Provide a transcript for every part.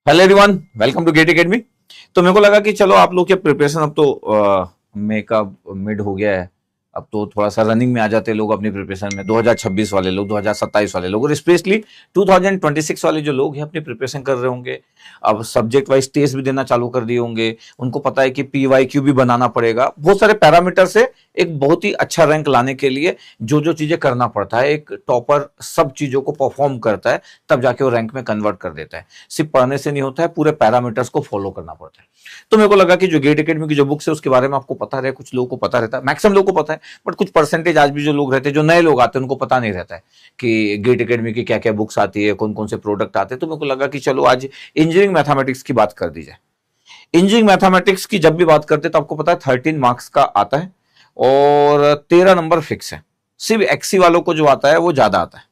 Hello everyone, welcome to gate academy. तो मेरे को लगा कि चलो आप लोग के प्रिपरेशन अब तो मई का मिड हो गया है। अब तो थोड़ा सा रनिंग में आ जाते हैं लोग अपनी प्रिपरेशन में। 2026 वाले लोग, 2027 वाले लोग और स्पेशली 2026 वाले जो लोग हैं अपनी प्रिपरेशन कर रहे होंगे। अब सब्जेक्ट वाइज टेस्ट भी देना चालू कर दिए होंगे। उनको पता है कि PYQ भी बनाना पड़ेगा। बहुत सारे पैरामीटर से एक बहुत ही अच्छा रैंक लाने के लिए जो जो चीजें करना पड़ता है, एक टॉपर सब चीजों को परफॉर्म करता है, तब जाके वो रैंक में कन्वर्ट कर देता है। सिर्फ पढ़ने से नहीं होता है, पूरे पैरामीटर्स को फॉलो करना पड़ता है। तो मेरे को लगा कि जो गेट एकेडमी की जो बुक्स है उसके बारे में आपको पता रहे। कुछ लोगों को पता रहता है, मैक्सिमम लोगों को पता है, बट कुछ परसेंटेज आज भी जो लोग रहते हैं, जो नए लोग आते हैं, उनको पता नहीं रहता है कि गेट एकेडमी की क्या क्या बुक्स आती है, कौन कौन से प्रोडक्ट आते हैं। तो मेरे को लगा कि चलो आज इंजीनियरिंग मैथमेटिक्स की बात कर दी जाए। इंजीनियरिंग मैथमेटिक्स की जब भी बात करते हैं तो आपको पता है 13 मार्क्स का आता है और 13 नंबर फिक्स है। सिर्फ एक्सी वालों को जो आता है वो ज्यादा आता है।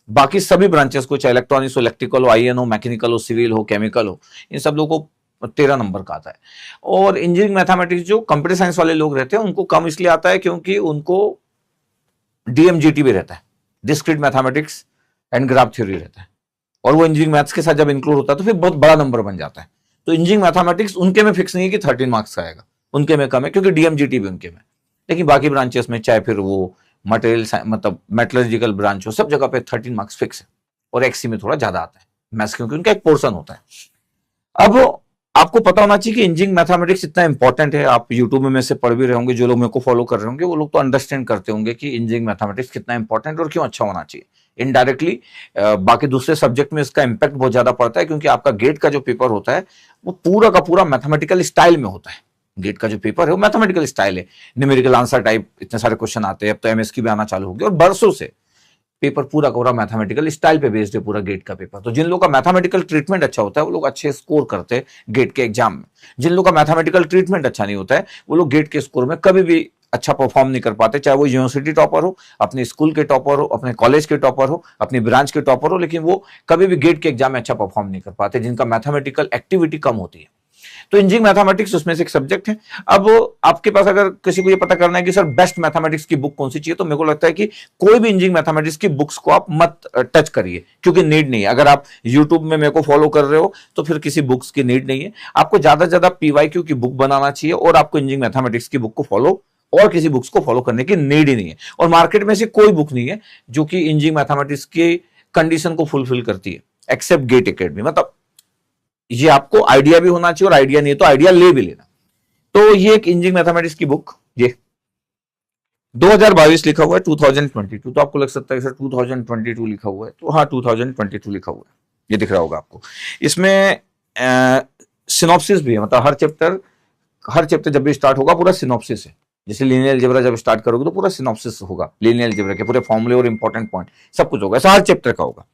बाकी सभी ब्रांचेस को, चाहे इलेक्ट्रॉनिक्स हो, इलेक्ट्रिकल हो, IN हो, मैकेनिकल हो, सिविल हो, केमिकल हो, इन सब लोगों को 13 नंबर का आता है। और इंजीनियरिंग मैथमेटिक्स जो कंप्यूटर साइंस वाले लोग रहते हैं उनको कम इसलिए आता है क्योंकि उनको DMGT भी रहता है, discrete mathematics and graph theory रहता है। और वो इंजीनियरिंग मैथ्स के साथ जब इंक्लूड होता है तो फिर बहुत बड़ा नंबर बन जाता है। तो इंजीनियरिंग मैथमेटिक्स उनके में फिक्स नहीं है कि 13 मार्क्स का आएगा, उनके में कम है क्योंकि DMGT भी उनके में। लेकिन बाकी ब्रांचेस में, चाहे फिर वो मटेरियल मतलब मेटलर्जिकल ब्रांच हो, सब जगह पे 13 मार्क्स फिक्स है। और एक्सी में थोड़ा ज्यादा आता है मैथ्स, क्योंकि उनका एक पोर्शन होता है। अब आपको पता होना चाहिए कि इंजीनियरिंग मैथमेटिक्स इतना इंपॉर्टेंट है। आप यूट्यूब में से पढ़ भी रहे होंगे, जो लोग मेरे को फॉलो कर रहे होंगे वो लोग तो अंडरस्टैंड करते होंगे कि इंजीनियरिंग मैथमेटिक्स कितना इंपॉर्टेंट और क्यों अच्छा होना चाहिए। इनडायरेक्टली बाकी दूसरे सब्जेक्ट में इसका इंपैक्ट बहुत ज्यादा पड़ता है, क्योंकि आपका गेट का जो पेपर होता है वो पूरा का पूरा मैथमेटिकल स्टाइल में होता है। गेट का जो पेपर है वो मैथमेटिकल स्टाइल है, न्यूमेरिकल आंसर टाइप, इतने सारे क्वेश्चन आते हैं। अब तो MSQ भी आना चालू हो गया और बरसों से पेपर पूरा का पूरा मैथमेटिकल स्टाइल पे बेस्ड है, पूरा गेट का पेपर। तो जिन लोगों का मैथमेटिकल ट्रीटमेंट अच्छा होता है वो लोग अच्छे स्कोर करते हैं गेट के एग्जाम में। जिन लोगों का मैथमेटिकल ट्रीटमेंट अच्छा नहीं होता है वो लोग गेट के स्कोर में कभी भी अच्छा परफॉर्म नहीं कर पाते, चाहे वो यूनिवर्सिटी टॉपर हो, अपने स्कूल के टॉपर हो, अपने कॉलेज के टॉपर हो, अपनी ब्रांच के टॉपर हो, लेकिन वो कभी भी गेट के एग्जाम में अच्छा परफॉर्म नहीं कर पाते जिनका मैथमेटिकल एक्टिविटी कम होती है। तो इंजीनियरिंग मैथमेटिक्स उसमें से एक सब्जेक्ट है। अब आपके पास अगर किसी को ये पता करना है कि सर बेस्ट मैथमेटिक्स की बुक कौन सी चाहिए, तो मेरे को लगता है कि कोई भी इंजीनियरिंग मैथमेटिक्स की बुक्स को आप मत टच करिए, क्योंकि नीड नहीं है। अगर आप यूट्यूब में मेरे को फॉलो कर रहे हो तो फिर किसी बुक्स की नीड नहीं है। आपको ज्यादा से ज्यादा PYQ की बुक बनाना चाहिए और आपको इंजीनियरिंग मैथमेटिक्स की बुक को फॉलो, और किसी बुक्स को फॉलो करने की नीड ही नहीं है। और मार्केट में से कोई बुक नहीं है जो कि इंजीनियरिंग मैथमेटिक्स की कंडीशन को फुलफिल करती है, एक्सेप्ट गेट एकेडमी। मतलब ये आपको आइडिया भी होना चाहिए, और आइडिया नहीं है तो आइडिया ले भी लेना। तो ये एक इंजीनियरिंग मैथमेटिक्स की बुक, ये 2022 लिखा हुआ है, 2022। तो आपको लग सकता है सर 2022 लिखा हुआ है, तो हाँ 2022 लिखा हुआ है, ये दिख रहा होगा आपको। इसमें सिनॉप्सिस भी है, मतलब हर चैप्टर जब भी स्टार्ट होगा पूरा सिनॉप्सिस है। जैसे लीनियर अलजेब्रा जब स्टार्ट करोगे तो पूरा सिनॉप्सिस होगा, लीनियर अलजेब्रा के पूरे फॉर्मूले और इंपॉर्टेंट पॉइंट सब कुछ होगा, ऐसा हर चैप्टर का होगा।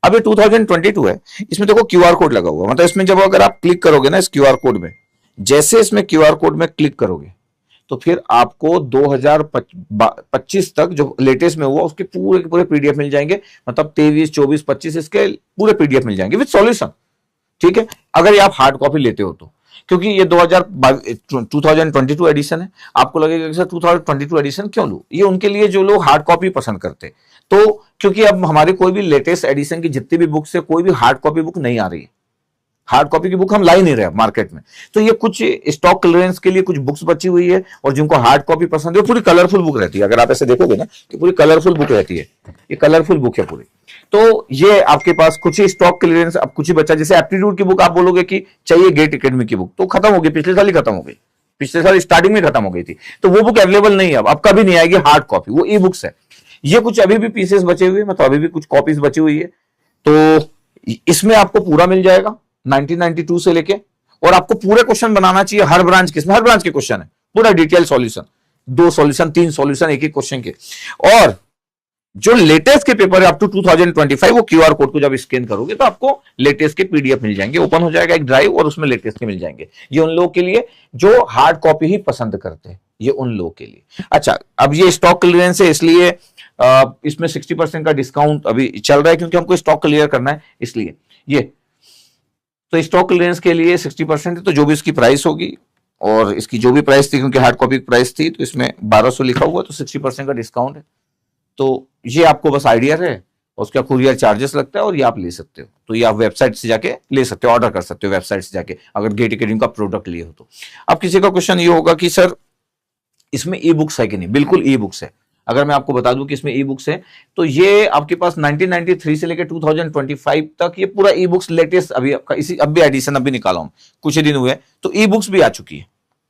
अब ये 2022 है, इसमें देखो QR कोड लगा हुआ, मतलब इसमें जब अगर आप क्लिक करोगे ना इस QR कोड में, जैसे इसमें QR कोड में क्लिक करोगे तो फिर आपको 2025 तक जो लेटेस्ट में हुआ उसके पूरे के पूरे PDF मिल जाएंगे। मतलब 23, 24, 25 इसके पूरे PDF मिल जाएंगे विद सॉल्यूशन। ठीक है, अगर ये आप हार्ड कॉपी लेते हो तो, क्योंकि ये 2022 एडिशन है। आपको लगेगा कि सर 2022 एडिशन क्यों लूं, ये उनके लिए जो लोग हार्ड कॉपी पसंद करते। तो क्योंकि अब हमारे कोई भी लेटेस्ट एडिशन की जितनी भी बुक्स है, कोई भी हार्ड कॉपी बुक नहीं आ रही है। हार्ड कॉपी की बुक हम ला ही नहीं रहे मार्केट में। तो ये कुछ स्टॉक क्लियरेंस के लिए कुछ बुक्स बची हुई है, और जिनको हार्ड कॉपी पसंद है पूरी कलरफुल बुक रहती है। अगर आप ऐसे देखोगे ना कि पूरी कलरफुल बुक रहती है, ये कलरफुल बुक है पूरी। तो ये आपके पास कुछ ही स्टॉक क्लियरेंस, अब कुछ ही बचा। जैसे एप्टीट्यूड की बुक आप बोलोगे कि चाहिए गेट एकेडमी की बुक, तो खत्म हो गई, पिछले साल ही खत्म हो गई, पिछले साल स्टार्टिंग में खत्म हो गई थी। तो वो बुक अवेलेबल नहीं है, अब कभी नहीं आएगी हार्ड कॉपी, वो ई बुक्स है। ये कुछ अभी भी पीसेस बचे हुए, मतलब अभी भी कुछ कॉपीज बची हुई है। तो इसमें आपको पूरा मिल जाएगा 1992 से लेके, और आपको पूरे क्वेश्चन बनाना चाहिए हर ब्रांच के। इसमें हर ब्रांच के क्वेश्चन है, पूरा डिटेल सॉल्यूशन, 2 सॉल्यूशन 3 सॉल्यूशन एक एक क्वेश्चन के। और जो लेटेस्ट के पेपर है अप टू 2025, वो QR कोड को जब स्कैन करोगे तो आपको लेटेस्ट के PDF मिल जाएंगे, ओपन हो जाएगा एक ड्राइव और उसमें लेटेस्ट के मिल जाएंगे। ये उन लोगों के लिए जो हार्ड कॉपी ही पसंद करते हैं, ये उन लोगों के लिए। अच्छा, अब ये स्टॉक क्लियरेंस है, इसलिए इसमें 60% का डिस्काउंट अभी चल रहा है, क्योंकि हमको स्टॉक क्लियर करना है इसलिए ये। तो स्टॉक क्लियरेंस के लिए 60% है, तो जो भी इसकी प्राइस होगी, और इसकी जो भी प्राइस थी, क्योंकि हार्ड कॉपी की प्राइस थी, तो इसमें 1200 लिखा हुआ, तो 60% का डिस्काउंट है। तो ये आपको बस आइडिया है उसका कुरियर चार्जेस लगता है और ये आप ले सकते हो। तो ये आप वेबसाइट से जाके ले सकते हो, ऑर्डर कर सकते हो वेबसाइट से जाके, अगर गेट एकेडमी का प्रोडक्ट लिए हो तो। अब किसी का क्वेश्चन ये होगा कि सर इसमें ई बुक्स है कि नहीं? बिल्कुल ई बुक्स है। अगर मैं आपको बता दूं कि इसमें ई बुक्स है, तो ये आपके पास 1993 से लेकर 2025 तक ये पूरा ई बुक्स लेटेस्ट अभी आपका इसी अब भी एडिशन अभी निकाला हूं, कुछ ही दिन हुए, तो ई बुक्स भी आ चुकी है।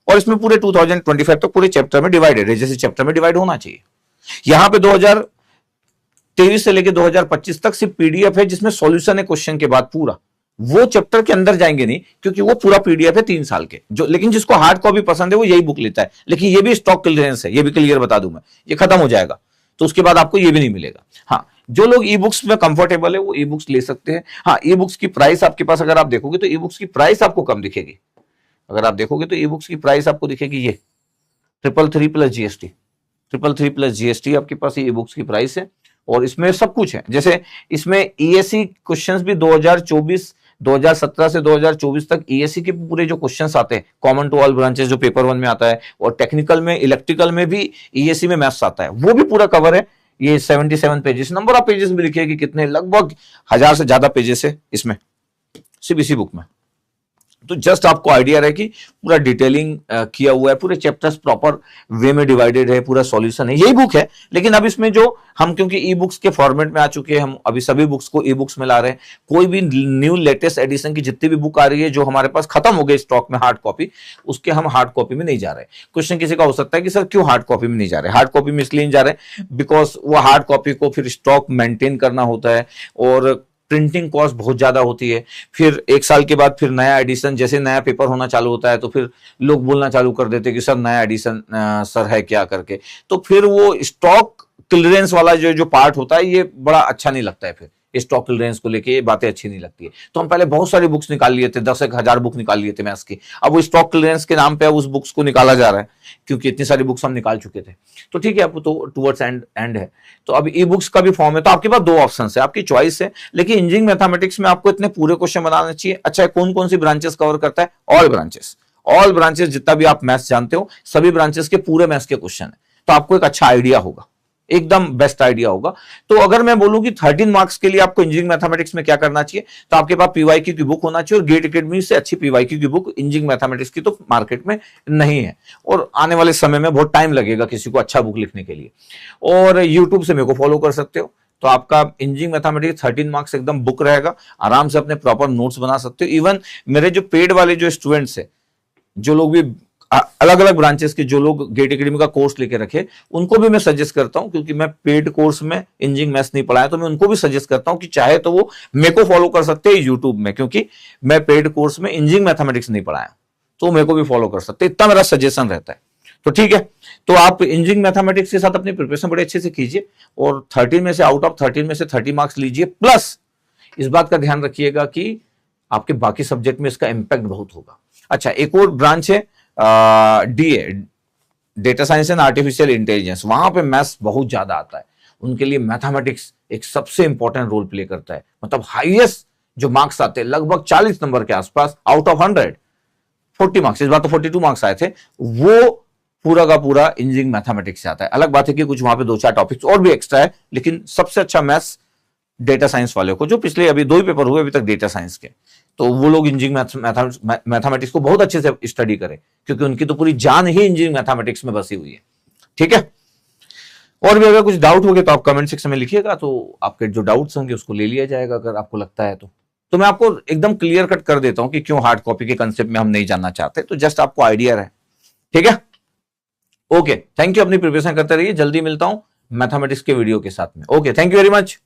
और इसमें पूरे 2025 तक पूरे चैप्टर में डिवाइडेड है, जैसे चैप्टर में डिवाइड होना चाहिए। यहां पे 2023 से लेकर 2025 तक सिर्फ पीडीएफ है, जिसमें सॉल्यूशन है क्वेश्चन के बाद पूरा। वो चैप्टर के अंदर जाएंगे नहीं, क्योंकि वो पूरा पीडीएफ है 3 साल के जो। लेकिन जिसको हार्ड कॉपी पसंद है वो यही बुक लेता है। लेकिन ये भी स्टॉक क्लियरेंस है, ये भी क्लियर बता दूं मैं, ये खत्म हो जाएगा तो उसके बाद आपको ये भी नहीं मिलेगा। हाँ, जो लोग ई बुक्स में कंफर्टेबल है वो ई बुक्स ले सकते हैं। हाँ, ई बुक्स की प्राइस आपके पास अगर आप देखोगे तो ई बुक्स की प्राइस आपको कम दिखेगी। अगर आप देखोगे तो ई बुक्स की प्राइस आपको दिखेगी ये 333 प्लस जीएसटी, 333 प्लस जीएसटी आपके पास ई बुक्स की प्राइस है। और इसमें सब कुछ है, जैसे इसमें ईएससी क्वेश्चंस भी 2017 से 2024 तक ईएससी के पूरे जो क्वेश्चंस आते हैं, कॉमन टू ऑल ब्रांचेस जो पेपर 1 में आता है, और टेक्निकल में, इलेक्ट्रिकल में भी ईएससी में मैथ्स आता है, वो भी पूरा कवर है। ये 77 पेजेस, नंबर ऑफ पेजेस भी लिखे कि कितने, लगभग 1000 से ज्यादा पेजेस है इसमें, सिर्फ इसी बुक में। तो जस्ट आपको आइडिया रहे कि पूरा डिटेलिंग किया हुआ है, पूरे चैप्टर्स प्रॉपर वे में डिवाइडेड है, पूरा सॉल्यूशन है, यही बुक है। लेकिन अब इसमें जो हम, क्योंकि ई बुक्स के फॉर्मेट में आ चुके हैं, हम अभी सभी बुक्स को ई बुक्स में ला रहे हैं। कोई भी न्यू लेटेस्ट एडिशन की जितनी भी बुक आ रही है जो हमारे पास खत्म हो गई स्टॉक में हार्ड कॉपी, उसके हम हार्ड कॉपी में नहीं जा रहे। क्वेश्चन किसी का हो सकता है कि सर क्यों हार्ड कॉपी में नहीं जा रहे? हार्ड कॉपी में इसलिए नहीं जा रहे बिकॉज वो हार्ड कॉपी को फिर स्टॉक मेंटेन करना होता है, और प्रिंटिंग कॉस्ट बहुत ज्यादा होती है। फिर 1 साल के बाद फिर नया एडिशन, जैसे नया पेपर होना चालू होता है तो फिर लोग बोलना चालू कर देते कि सर नया एडिशन सर है क्या करके। तो फिर वो स्टॉक क्लियरेंस वाला जो पार्ट होता है, ये बड़ा अच्छा नहीं लगता है। फिर स्टॉक क्लियरेंस को लेके ये बातें अच्छी नहीं लगती है। तो हम पहले बहुत सारी बुक्स निकाल लिए थे, 10,000 बुक निकाल लिए थे मैथ्स की। अब वो स्टॉक क्लियरेंस के नाम पे उस बुक्स को निकाला जा रहा है, क्योंकि इतनी सारी बुक्स हम निकाल चुके थे। तो ठीक है, अब तो टुवर्ड्स एंड है, तो अब ई बुक्स का भी फॉर्म है। तो आपके पास 2 ऑप्शन है, आपकी चॉइस है। लेकिन इंजीनियरिंग मैथमेटिक्स में आपको इतने पूरे क्वेश्चन बनाना चाहिए। अच्छा, कौन कौन सी ब्रांचेस कवर करता है? ऑल ब्रांचेस, ऑल ब्रांचेस, जितना भी आप मैथ्स जानते हो सभी ब्रांचेस के पूरे मैथ्स के क्वेश्चन है। तो आपको एक अच्छा आइडिया होगा, एकदम बेस्ट आइडिया होगा। तो अगर मैं बोलूं कि 13 मार्क्स के लिए आपको इंजीनियरिंग मैथमेटिक्स में क्या करना चाहिए, तो आपके पास पीवाईक्यू की बुक होना चाहिए। और गेट एकेडमी से अच्छी पीवाईक्यू की बुक इंजीनियरिंग मैथमेटिक्स की तो मार्केट में नहीं है, और आने वाले समय में बहुत टाइम लगेगा किसी को अच्छा बुक लिखने के लिए। और यूट्यूब से मेरे को फॉलो कर सकते हो, तो आपका इंजीनियरिंग मैथमेटिक्स 13 मार्क्स एकदम बुक रहेगा, आराम से अपने प्रॉपर नोट्स बना सकते हो। इवन मेरे जो पेड वाले जो स्टूडेंट्स है, जो लोग भी अलग अलग ब्रांचेस के, जो लोग गेट एकेडमी का कोर्स लेके रखे, उनको भी मैं सजेस्ट करता हूं, क्योंकि मैं पेड कोर्स में इंजीनियरिंग मैथ्स नहीं पढ़ाया, तो मैं उनको भी सजेस्ट करता हूं कि चाहे तो वो मेरे को फॉलो कर सकते हैं यूट्यूब में, क्योंकि मैं पेड कोर्स में इंजीनियरिंग मैथमेटिक्स नहीं पढ़ाया, तो मेरे को भी फॉलो कर सकते हैं। इतना मेरा सजेशन रहता है। तो ठीक है, तो आप इंजीनियरिंग मैथमेटिक्स के साथ अपनी प्रिपरेशन बड़े अच्छे से कीजिए, और 13 में से, आउट ऑफ 13 में से 30 मार्क्स लीजिए। प्लस इस बात का ध्यान रखिएगा कि आपके बाकी सब्जेक्ट में इसका इंपैक्ट बहुत होगा। अच्छा, एक और ब्रांच है DA, data science and artificial intelligence. वहां पे मैथ्स बहुत ज्यादा आता है, उनके लिए मैथमेटिक्स एक सबसे इंपॉर्टेंट रोल प्ले करता है। मतलब हाईएस्ट जो मार्क्स आते हैं, लगभग 40 नंबर के आसपास, आउट ऑफ 100 40 मार्क्स, इस बार तो 42 मार्क्स आए थे, वो पूरा का पूरा इंजीनियरिंग मैथमेटिक्स से आता है। अलग बात है कि कुछ वहां पे 2-4 टॉपिक्स और भी एक्स्ट्रा है, लेकिन सबसे अच्छा मैथ्स डेटा साइंस वाले को, जो पिछले अभी 2 ही पेपर हुए अभी तक डेटा साइंस के, तो वो लोग इंजीनियरिंग मैथमेटिक्स को बहुत अच्छे से स्टडी करें, क्योंकि उनकी तो पूरी जान ही इंजीनियरिंग मैथमेटिक्स में बसी हुई है। ठीक है, और भी अगर कुछ डाउट हो गए तो आप कमेंट सेक्शन में लिखिएगा, तो आपके जो डाउट्स होंगे उसको ले लिया जाएगा, अगर आपको लगता है तो मैं आपको एकदम क्लियर कट कर देता हूं कि क्यों हार्ड कॉपी के कंसेप्ट में हम नहीं जानना चाहते, तो जस्ट आपको आइडिया रहे। ठीक है, ओके, थैंक यू। अपनी प्रिपरेशन करते रहिए, जल्दी मिलता हूं मैथमेटिक्स के वीडियो के साथ में। Okay, thank you very much.